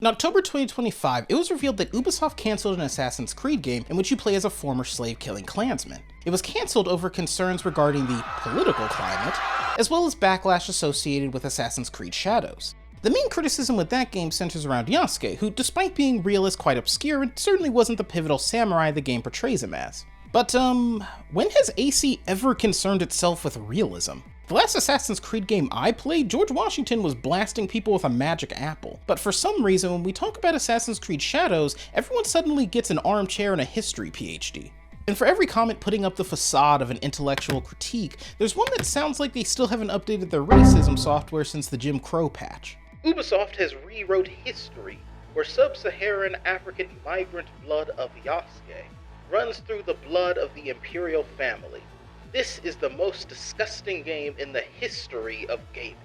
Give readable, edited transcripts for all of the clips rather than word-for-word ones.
In October 2025, it was revealed that Ubisoft cancelled an Assassin's Creed game in which you play as a former slave-killing Klansman. It was cancelled over concerns regarding the political climate, as well as backlash associated with Assassin's Creed Shadows. The main criticism with that game centers around Yasuke, who, despite being real, is quite obscure and certainly wasn't the pivotal samurai the game portrays him as. But, when has AC ever concerned itself with realism? The last Assassin's Creed game I played, George Washington was blasting people with a magic apple. But for some reason, when we talk about Assassin's Creed Shadows, everyone suddenly gets an armchair and a history PhD. And for every comment putting up the facade of an intellectual critique, there's one that sounds like they still haven't updated their racism software since the Jim Crow patch. Ubisoft has rewrote history, where sub-Saharan African migrant blood of Yasuke runs through the blood of the Imperial family. This is the most disgusting game in the history of gaming.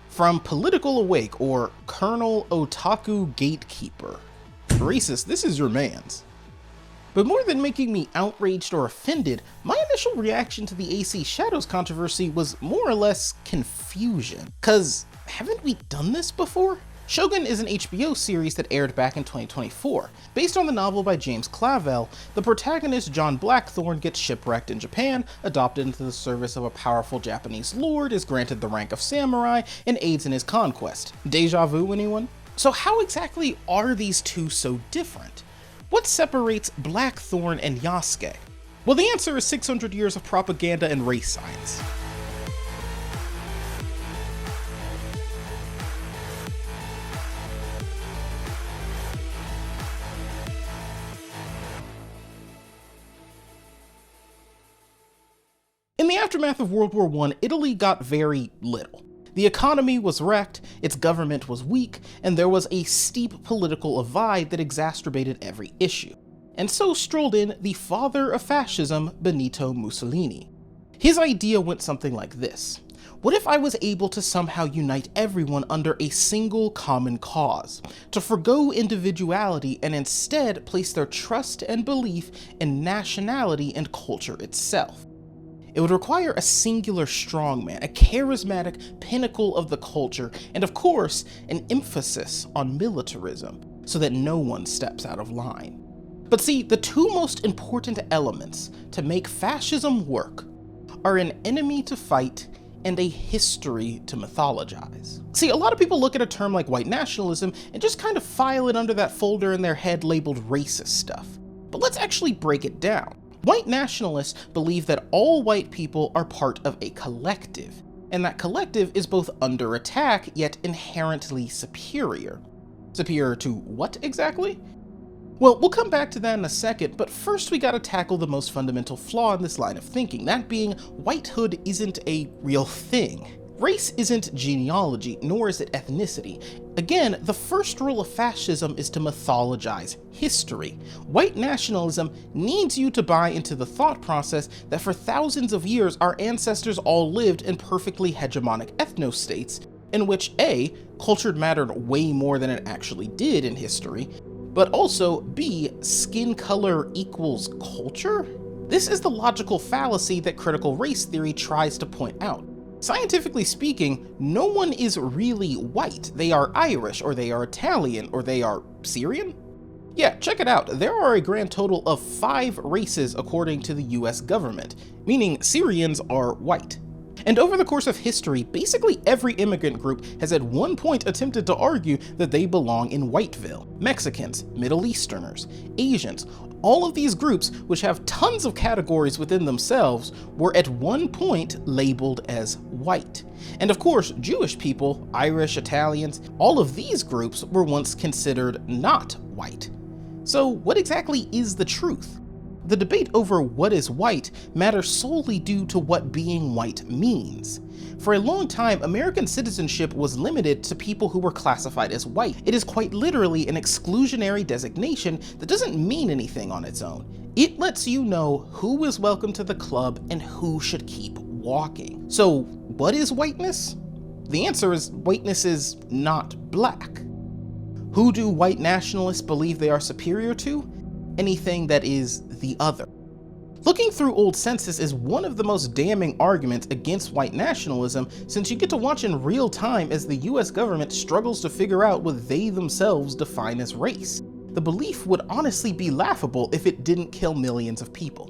From Political Awake or Colonel Otaku Gatekeeper. Racist, this is your man's. But more than making me outraged or offended, my initial reaction to the AC Shadows controversy was more or less confusion. 'Cause haven't we done this before? Shogun is an HBO series that aired back in 2024. Based on the novel by James Clavell, the protagonist John Blackthorne gets shipwrecked in Japan, adopted into the service of a powerful Japanese lord, is granted the rank of samurai, and aids in his conquest. Deja vu, anyone? So how exactly are these two so different? What separates Blackthorne and Yasuke? Well, the answer is 600 years of propaganda and race science. In the aftermath of World War I, Italy got very little. The economy was wrecked, its government was weak, and there was a steep political divide that exacerbated every issue. And so strolled in the father of fascism, Benito Mussolini. His idea went something like this. What if I was able to somehow unite everyone under a single common cause, to forgo individuality and instead place their trust and belief in nationality and culture itself? It would require a singular strongman, a charismatic pinnacle of the culture, and of course, an emphasis on militarism, so that no one steps out of line. But see, the two most important elements to make fascism work are an enemy to fight and a history to mythologize. See, a lot of people look at a term like white nationalism and just kind of file it under that folder in their head labeled racist stuff. But let's actually break it down. White nationalists believe that all white people are part of a collective, and that collective is both under attack, yet inherently superior. Superior to what exactly? Well, we'll come back to that in a second, but first we gotta tackle the most fundamental flaw in this line of thinking, that being whitehood isn't a real thing. Race isn't genealogy, nor is it ethnicity. Again, the first rule of fascism is to mythologize history. White nationalism needs you to buy into the thought process that for thousands of years our ancestors all lived in perfectly hegemonic ethno-states, in which A, culture mattered way more than it actually did in history, but also B, skin color equals culture? This is the logical fallacy that critical race theory tries to point out. Scientifically speaking, no one is really white. They are Irish, or they are Italian, or they are Syrian? Yeah, check it out. There are a grand total of 5 races according to the US government, meaning Syrians are white. And over the course of history, basically every immigrant group has at one point attempted to argue that they belong in Whiteville. Mexicans, Middle Easterners, Asians, all of these groups, which have tons of categories within themselves, were at one point labeled as white. And of course, Jewish people, Irish, Italians, all of these groups were once considered not white. So what exactly is the truth? The debate over what is white matters solely due to what being white means. For a long time, American citizenship was limited to people who were classified as white. It is quite literally an exclusionary designation that doesn't mean anything on its own. It lets you know who is welcome to the club and who should keep walking. So what is whiteness? The answer is whiteness is not black. Who do white nationalists believe they are superior to? Anything that is the other. Looking through old census is one of the most damning arguments against white nationalism, since you get to watch in real time as the US government struggles to figure out what they themselves define as race. The belief would honestly be laughable if it didn't kill millions of people.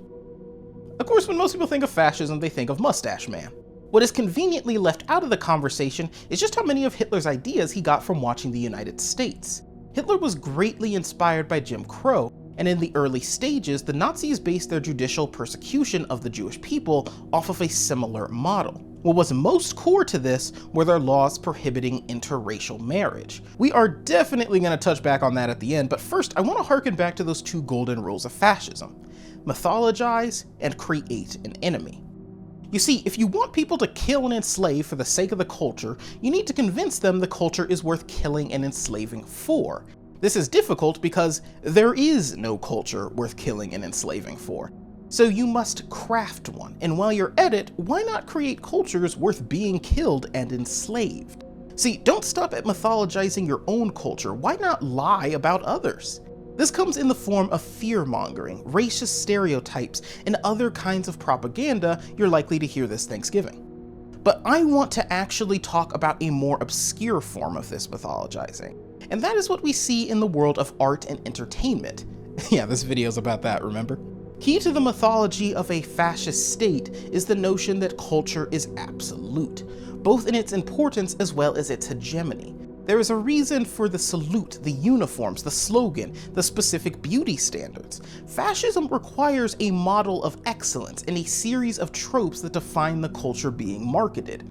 Of course, when most people think of fascism, they think of Mustache Man. What is conveniently left out of the conversation is just how many of Hitler's ideas he got from watching the United States. Hitler was greatly inspired by Jim Crow, and in the early stages, the Nazis based their judicial persecution of the Jewish people off of a similar model. What was most core to this were their laws prohibiting interracial marriage. We are definitely going to touch back on that at the end, but first I want to harken back to those two golden rules of fascism: mythologize and create an enemy. You see, if you want people to kill and enslave for the sake of the culture, you need to convince them the culture is worth killing and enslaving for. This is difficult because there is no culture worth killing and enslaving for. So you must craft one, and while you're at it, why not create cultures worth being killed and enslaved? See, don't stop at mythologizing your own culture, why not lie about others? This comes in the form of fear-mongering, racist stereotypes, and other kinds of propaganda you're likely to hear this Thanksgiving. But I want to actually talk about a more obscure form of this mythologizing, and that is what we see in the world of art and entertainment. Yeah, this video's about that, remember? Key to the mythology of a fascist state is the notion that culture is absolute, both in its importance as well as its hegemony. There is a reason for the salute, the uniforms, the slogan, the specific beauty standards. Fascism requires a model of excellence and a series of tropes that define the culture being marketed.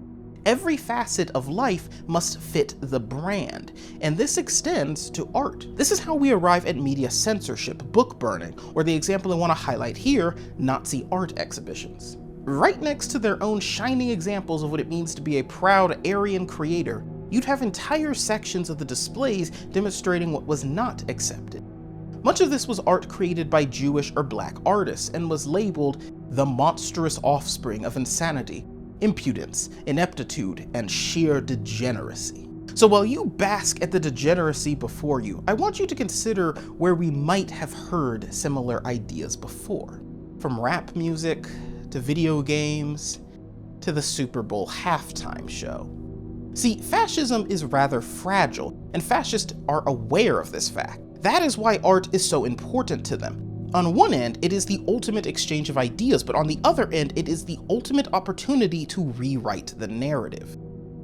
Every facet of life must fit the brand, and this extends to art. This is how we arrive at media censorship, book burning, or the example I want to highlight here, Nazi art exhibitions. Right next to their own shining examples of what it means to be a proud Aryan creator, you'd have entire sections of the displays demonstrating what was not accepted. Much of this was art created by Jewish or Black artists and was labeled the monstrous offspring of insanity, impudence, ineptitude, and sheer degeneracy. So while you bask at the degeneracy before you, I want you to consider where we might have heard similar ideas before. From rap music, to video games, to the Super Bowl halftime show. See, fascism is rather fragile, and fascists are aware of this fact. That is why art is so important to them. On one end, it is the ultimate exchange of ideas, but on the other end, it is the ultimate opportunity to rewrite the narrative.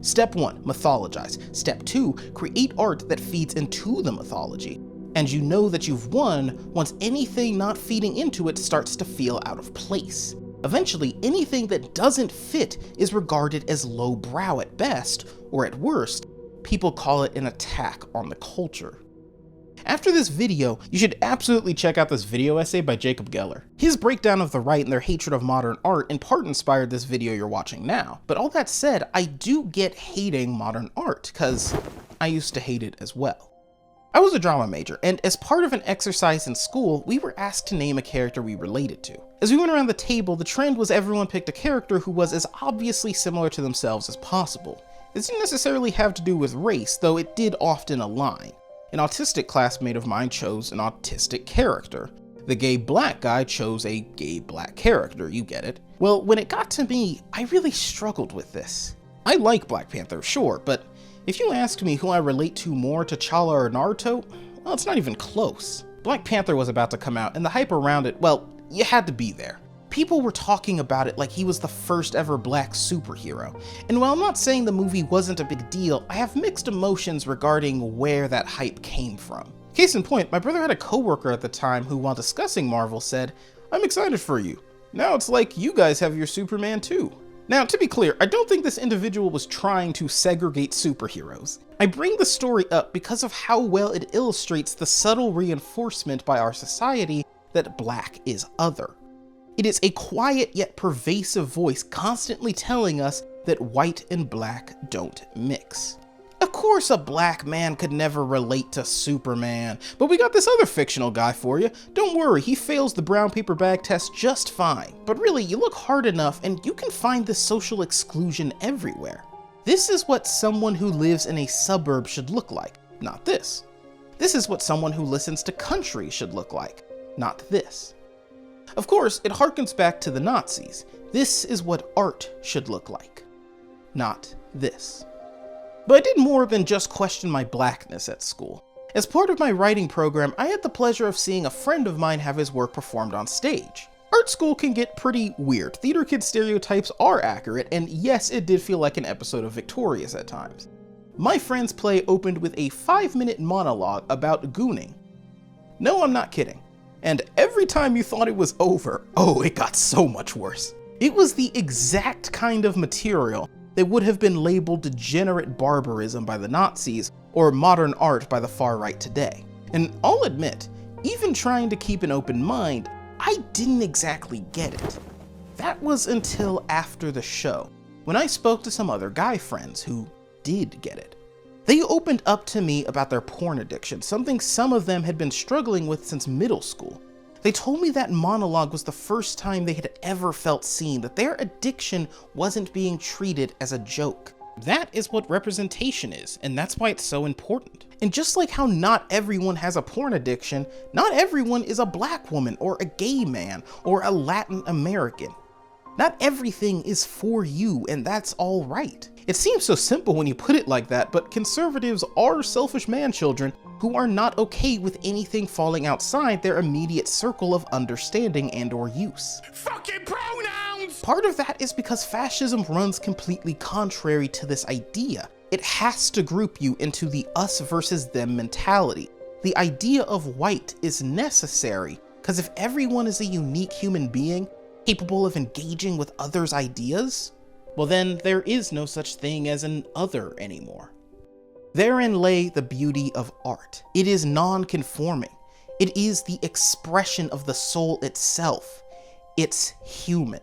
Step 1, mythologize. Step 2, create art that feeds into the mythology. And you know that you've won once anything not feeding into it starts to feel out of place. Eventually, anything that doesn't fit is regarded as lowbrow at best, or at worst, people call it an attack on the culture. After this video, you should absolutely check out this video essay by Jacob Geller. His breakdown of the right and their hatred of modern art in part inspired this video you're watching now. But all that said, I do get hating modern art, cause I used to hate it as well. I was a drama major, and as part of an exercise in school, we were asked to name a character we related to. As we went around the table, the trend was everyone picked a character who was as obviously similar to themselves as possible. This didn't necessarily have to do with race, though it did often align. An autistic classmate of mine chose an autistic character. The gay black guy chose a gay black character, you get it. Well, when it got to me, I really struggled with this. I like Black Panther, sure, but if you asked me who I relate to more, T'Challa or Naruto, well, it's not even close. Black Panther was about to come out, and the hype around it, well, you had to be there. People were talking about it like he was the first ever black superhero. And while I'm not saying the movie wasn't a big deal, I have mixed emotions regarding where that hype came from. Case in point, my brother had a coworker at the time who, while discussing Marvel, said, "I'm excited for you. Now it's like you guys have your Superman too." Now, to be clear, I don't think this individual was trying to segregate superheroes. I bring the story up because of how well it illustrates the subtle reinforcement by our society that black is other. It is a quiet yet pervasive voice constantly telling us that white and black don't mix. Of course a black man could never relate to Superman, but we got this other fictional guy for you. Don't worry, he fails the brown paper bag test just fine. But really, you look hard enough and you can find this social exclusion everywhere. This is what someone who lives in a suburb should look like, not this. This is what someone who listens to country should look like, not this. Of course, it harkens back to the Nazis. This is what art should look like. Not this. But I did more than just question my blackness at school. As part of my writing program, I had the pleasure of seeing a friend of mine have his work performed on stage. Art school can get pretty weird. Theater kid stereotypes are accurate, and yes, it did feel like an episode of Victorious at times. My friend's play opened with a 5-minute monologue about gooning. No, I'm not kidding. And every time you thought it was over, oh, it got so much worse. It was the exact kind of material that would have been labeled degenerate barbarism by the Nazis or modern art by the far right today. And I'll admit, even trying to keep an open mind, I didn't exactly get it. That was until after the show, when I spoke to some other guy friends who did get it. They opened up to me about their porn addiction, something some of them had been struggling with since middle school. They told me that monologue was the first time they had ever felt seen, that their addiction wasn't being treated as a joke. That is what representation is, and that's why it's so important. And just like how not everyone has a porn addiction, not everyone is a black woman or a gay man or a Latin American. Not everything is for you, and that's all right. It seems so simple when you put it like that, but conservatives are selfish man-children who are not okay with anything falling outside their immediate circle of understanding and or use. Fucking pronouns! Part of that is because fascism runs completely contrary to this idea. It has to group you into the us versus them mentality. The idea of white is necessary, because if everyone is a unique human being, capable of engaging with others' ideas, well then there is no such thing as an other anymore. Therein lay the beauty of art. It is non-conforming. It is the expression of the soul itself. It's human.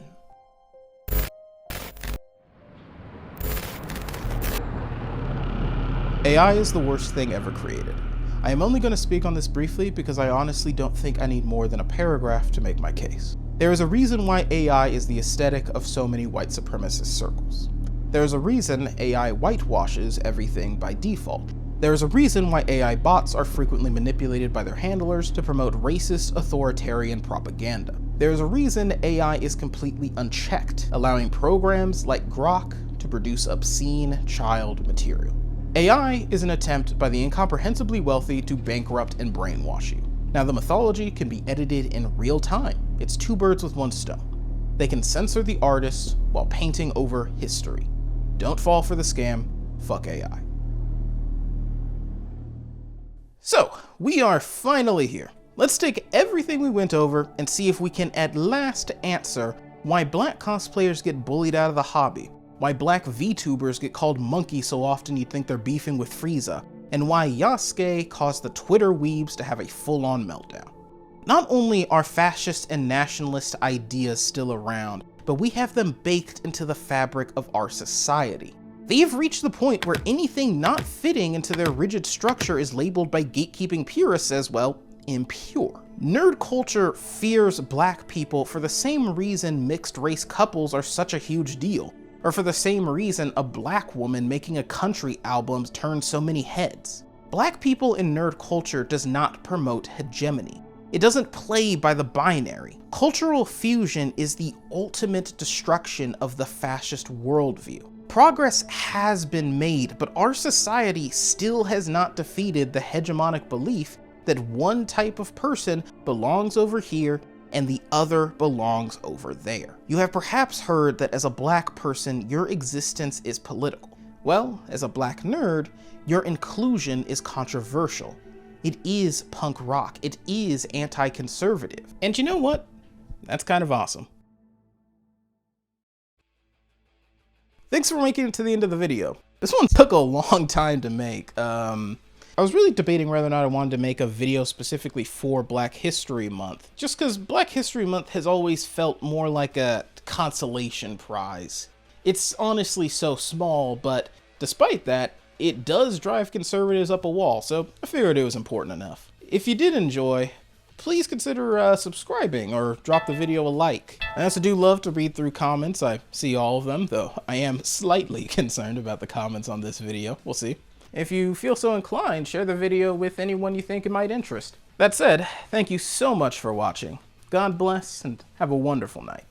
AI is the worst thing ever created. I am only going to speak on this briefly because I honestly don't think I need more than a paragraph to make my case. There is a reason why AI is the aesthetic of so many white supremacist circles. There is a reason AI whitewashes everything by default. There is a reason why AI bots are frequently manipulated by their handlers to promote racist, authoritarian propaganda. There is a reason AI is completely unchecked, allowing programs like Grok to produce obscene child material. AI is an attempt by the incomprehensibly wealthy to bankrupt and brainwash you. Now, the mythology can be edited in real time. It's two birds with one stone. They can censor the artist while painting over history. Don't fall for the scam. Fuck AI. So, we are finally here. Let's take everything we went over and see if we can at last answer why black cosplayers get bullied out of the hobby, why black VTubers get called monkey so often you'd think they're beefing with Frieza, and why Yasuke caused the Twitter weebs to have a full-on meltdown. Not only are fascist and nationalist ideas still around, but we have them baked into the fabric of our society. They have reached the point where anything not fitting into their rigid structure is labeled by gatekeeping purists as, well, impure. Nerd culture fears black people for the same reason mixed-race couples are such a huge deal, or for the same reason a black woman making a country album turns so many heads. Black people in nerd culture does not promote hegemony. It doesn't play by the binary. Cultural fusion is the ultimate destruction of the fascist worldview. Progress has been made, but our society still has not defeated the hegemonic belief that one type of person belongs over here and the other belongs over there. You have perhaps heard that as a black person, your existence is political. Well, as a black nerd, your inclusion is controversial. It is punk rock. It is anti-conservative. And you know what? That's kind of awesome. Thanks for making it to the end of the video. This one took a long time to make. I was really debating whether or not I wanted to make a video specifically for Black History Month, just because Black History Month has always felt more like a consolation prize. It's honestly so small, but despite that, it does drive conservatives up a wall, so I figured it was important enough. If you did enjoy, please consider subscribing or drop the video a like. I also do love to read through comments. I see all of them, though I am slightly concerned about the comments on this video. We'll see. If you feel so inclined, share the video with anyone you think it might interest. That said, thank you so much for watching, God bless, and have a wonderful night.